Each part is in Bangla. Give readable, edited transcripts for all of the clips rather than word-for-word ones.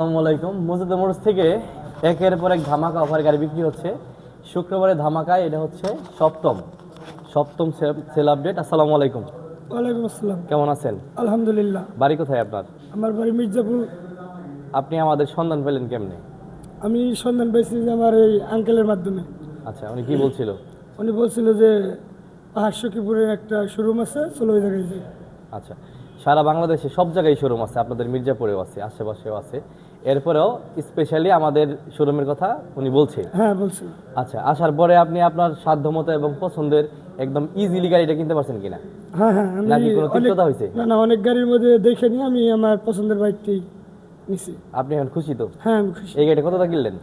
আসসালামু আলাইকুম। মসজিদ মোটরস থেকে একের পর এক ধামাকা অফার গাড়ি বিক্রি হচ্ছে। শুক্রবারে ধামাকায় এটা হচ্ছে সপ্তম সপ্তম সেল আপডেট। আসসালামু আলাইকুম, ওয়ালাইকুম আসসালাম। কেমন আছেন? আলহামদুলিল্লাহ। বাড়ি কোথায় আপনার? আমার বাড়ি মির্জাপুর। আপনি আমাদের সন্ধান পেলেন কেমনে? আমি সন্ধান পেয়েছি যে আমার এই আঙ্কেলের মাধ্যমে। আচ্ছা, উনি কি বলছিল? উনি বলছিল যে পাহাড় সখীপুরের একটা শোরুম আছে, চলো ওই জায়গায় যাই। আচ্ছা, সারা বাংলাদেশে সব জায়গায় শোরুম আছে, আপনাদের মির্জাপুরেও আছে, আশেপাশেও আছে। এরপরেও স্পেশালি আমাদের শোরুমের কথা উনি বলছে। হ্যাঁ বলছিল। আচ্ছা, আসার পরে আপনি আপনার সাধ্যমতো এবং পছন্দের একদম ইজিলি গাড়িটা কিনতে পারছেন কিনা, হ্যাঁ হ্যাঁ, নাকি আমি কোনো অনেক তিক্ততা হয়েছে? না অনেক গাড়ির মধ্যে দেখে নিয়ে আমি আমার পছন্দের বাইকটি নিছি। আপনি এখন খুশি তো? হ্যাঁ আমি খুশি। এই গাড়িটা কতটা কিনলেন?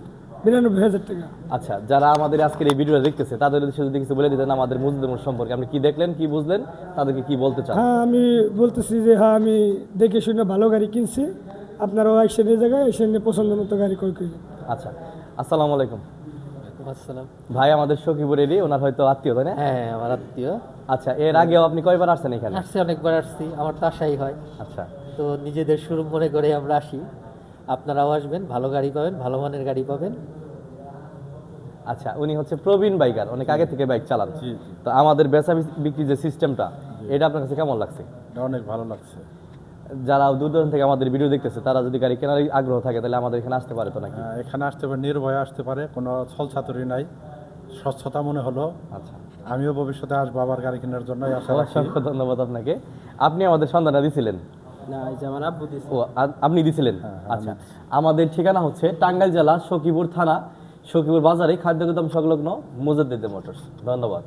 ৯২,০০০ টাকা। আচ্ছা, যারা আমাদের আজকের এই ভিডিওটা দেখতেছে তাদের উদ্দেশ্যে যদি কিছু বলে দিতেন আমাদের মসজিদ সম্পর্কে, আপনি কি দেখলেন, কি বুঝলেন, তাদেরকে কি বলতে চান? হ্যাঁ আমি বলতেছি যে হ্যাঁ আমি দেখে শুনে ভালো গাড়ি কিনছি। আপনারাও এসে নিয়ে জায়গায় এসে নিয়ে পছন্দ মতো গাড়ি ক্রয় করবেন। আচ্ছা, আসসালামু আলাইকুম। আসসালাম। ভাই আমাদের সখীপুরেরই, ওনার হয়তো আত্মীয়, তাই না? হ্যাঁ আমার আত্মীয়। আচ্ছা, এর আগেও আপনি কয়বার আসছেন এখানে? আসছি, অনেকবার আসছি, আমার তো আশাই হয়। আচ্ছা তো নিজেদের শোরুম মনে করে আমরা আসি। আপনারাও আসবেন, ভালো গাড়ি পাবেন, ভালো মানের গাড়ি পাবেন। আচ্ছা, উনি হচ্ছে প্রবীণ বাইকার, অনেক আগে থেকে বাইক চালান। তো আমাদের বেচা বিক্রি যে সিস্টেমটা, এটা আপনার কাছে কেমন লাগছে? এটা অনেক ভালো লাগছে। যারা দূর দূরান্ত থেকে আমাদের ভিডিও দেখতেছে তারা যদি গাড়ি কেনার আগ্রহ থাকে তাহলে আমাদের এখানে আসতে পারে তো নাকি? এখানে আসতে পারে, নির্ভয়ে আসতে পারে, কোনো ছলছাতুরি নাই, স্বচ্ছতা মনে হলো। আচ্ছা, আমিও ভবিষ্যতে আসবো আবার গাড়ি কেনার জন্য আশা রাখি। অসংখ্য ধন্যবাদ আপনাকে। আপনি আমাদের সন্ধানটা দিছিলেন? না, এই যে আমার আব্বু দিছে। ও, আপনি দিছিলেন? আচ্ছা, আমাদের ঠিকানা হচ্ছে টাঙ্গাইল জেলা সখীপুর থানা, সখীপুর বাজারে, খাদ্য গুদাম সংলগ্ন মুজাদ্দিদ মোটরস। ধন্যবাদ।